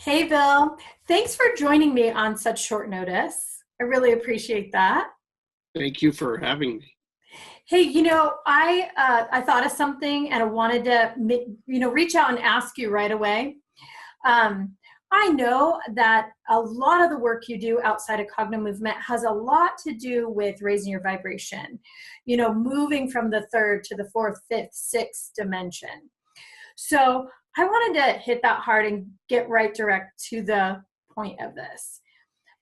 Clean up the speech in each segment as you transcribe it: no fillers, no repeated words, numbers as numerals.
Hey, Bill. Thanks for joining me on such short notice. I really appreciate that. Thank you for having me. Hey, I thought of something and I wanted to reach out and ask you right away. Um, I know that a lot of the work you do outside of Cognomovement has a lot to do with raising your vibration. Moving from the third to the fourth, fifth, sixth dimension. So I wanted to hit that hard and get right direct to the point of this.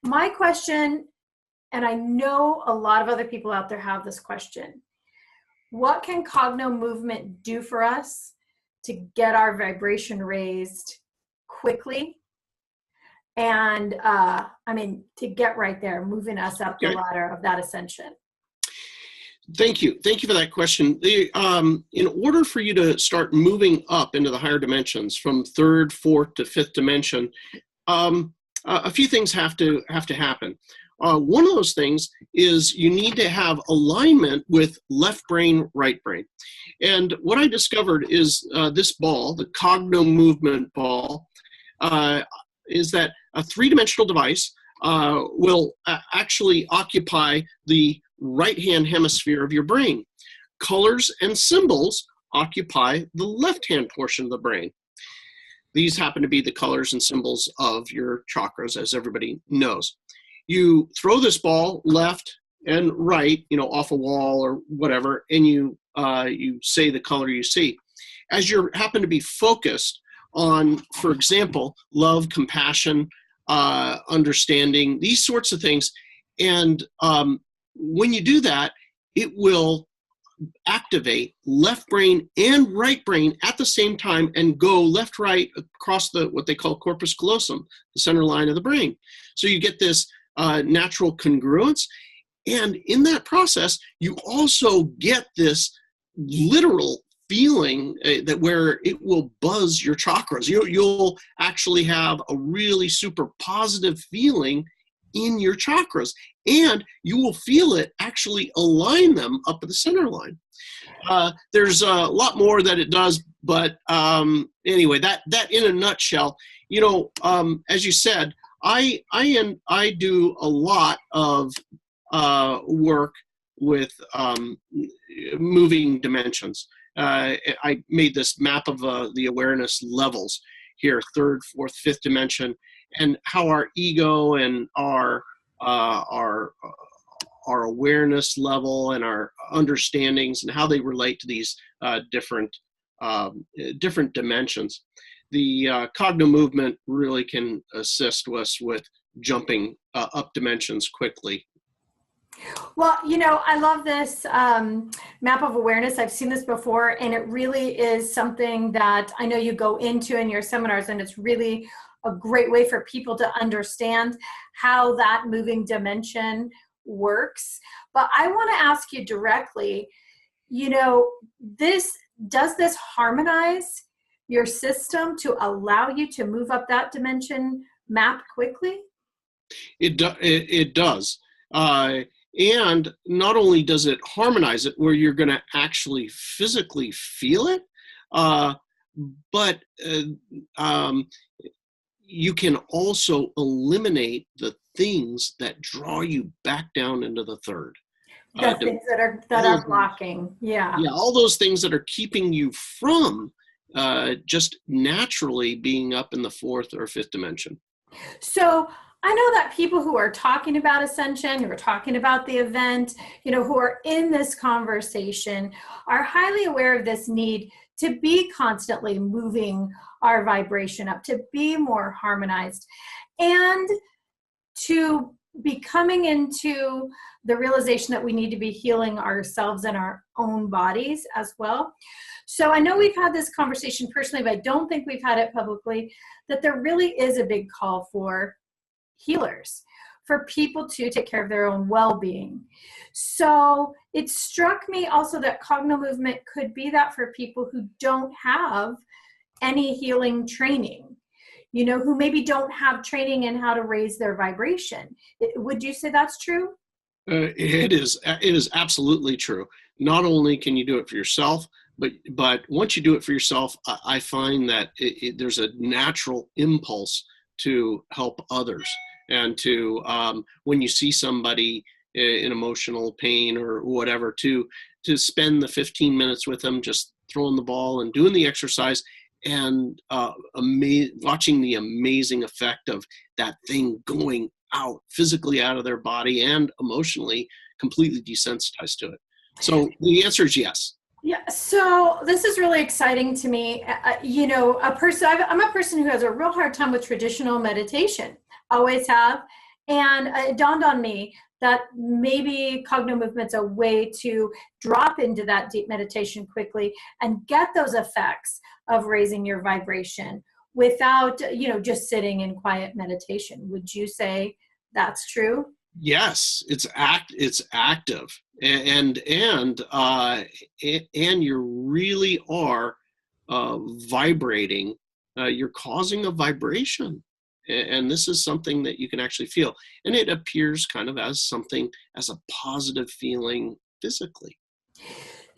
My question, and I know a lot of other people out there have this question: what can Cognomovement do for us to get our vibration raised quickly? And to get right there, moving us up the Okay. ladder of that ascension. Thank you. Thank you for that question. In order for you to start moving up into the higher dimensions from third, fourth to fifth dimension, a few things have to happen. One of those things is you need to have alignment with left brain, right brain. And what I discovered is this ball, the Cognomovement ball, is that a three-dimensional device will actually occupy the right-hand hemisphere of your brain. Colors and symbols occupy the left-hand portion of the brain. These happen to be the colors and symbols of your chakras, as everybody knows. You throw this ball left and right, off a wall or whatever, and you say the color you see. As you happen to be focused on, for example, love, compassion, understanding, these sorts of things, and when you do that, it will activate left brain and right brain at the same time and go left, right across what they call corpus callosum, the center line of the brain. So you get this natural congruence. And in that process, you also get this literal feeling that where it will buzz your chakras. You'll actually have a really super positive feeling in your chakras, and you will feel it actually align them up at the center line. There's a lot more that it does, but anyway, that in a nutshell, as you said, I do a lot of work with moving dimensions. I made this map of the awareness levels here, third, fourth, fifth dimension, and how our ego and our awareness level and our understandings and how they relate to these different dimensions. The Cognomovement really can assist us with jumping up dimensions quickly. Well, I love this map of awareness. I've seen this before, and it really is something that I know you go into in your seminars, and it's really a great way for people to understand how that moving dimension works. But I want to ask you directly, does this harmonize your system to allow you to move up that dimension map quickly? It does. And not only does it harmonize it where you're going to actually physically feel it, but you can also eliminate the things that draw you back down into the third. The things that are blocking. Yeah. Yeah, all those things that are keeping you from just naturally being up in the fourth or fifth dimension. So I know that people who are talking about ascension, who are talking about the event, who are in this conversation are highly aware of this need to be constantly moving our vibration up, to be more harmonized, and to be coming into the realization that we need to be healing ourselves and our own bodies as well. So I know we've had this conversation personally, but I don't think we've had it publicly, that there really is a big call for healers, for people to take care of their own well-being. So it struck me also that Cognomovement could be that for people who don't have any healing training, who maybe don't have training in how to raise their vibration. Would you say that's true? It is absolutely true. Not only can you do it for yourself, but once you do it for yourself, I find that there's a natural impulse to help others, and to when you see somebody in emotional pain or whatever, to spend the 15 minutes with them, just throwing the ball and doing the exercise, and watching the amazing effect of that thing going out physically out of their body and emotionally completely desensitized to it. So the answer is yes. Yeah, so this is really exciting to me. You know, I'm a person who has a real hard time with traditional meditation, always have. And it dawned on me that maybe Cognomovement's a way to drop into that deep meditation quickly and get those effects of raising your vibration without, you know, just sitting in quiet meditation. Would you say that's true? Yes, it's active, and you really are vibrating. You're causing a vibration, and this is something that you can actually feel, and it appears kind of as a positive feeling physically.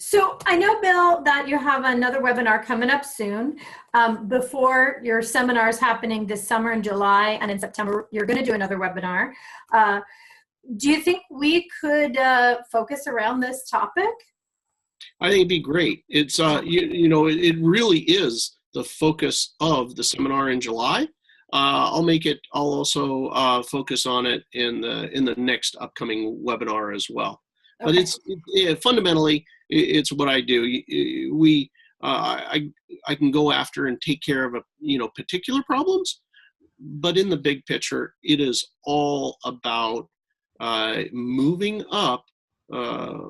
So I know, Bill, that you have another webinar coming up soon. Before your seminar is happening this summer in July, and in September, you're going to do another webinar. Do you think we could focus around this topic? I think it'd be great. It's it really is the focus of the seminar in July. I'll also focus on it in the next upcoming webinar as well. But Okay. Fundamentally, it's what I do. I can go after and take care of particular problems, but in the big picture, it is all about moving up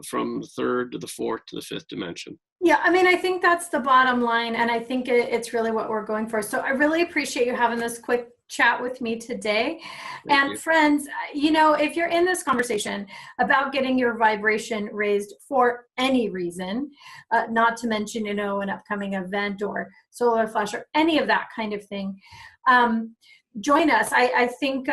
from the third to the fourth to the fifth dimension. Yeah, I mean, I think that's the bottom line, and I think it's really what we're going for. So I really appreciate you having this quick chat with me today. Thank And you. friends, you know, if you're in this conversation about getting your vibration raised for any reason, not to mention, you know, an upcoming event or solar flash or any of that kind of thing, join us. I think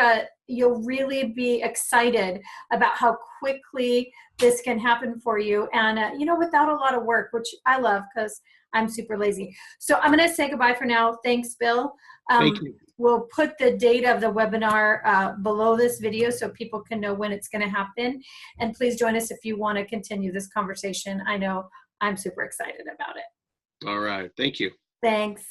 you'll really be excited about how quickly this can happen for you, and you know, without a lot of work, which I love because I'm super lazy. So I'm going to say goodbye for now. Thanks, Bill. Thank you. We'll put the date of the webinar below this video so people can know when it's going to happen. And please join us if you want to continue this conversation. I know I'm super excited about it. All right. Thank you. Thanks.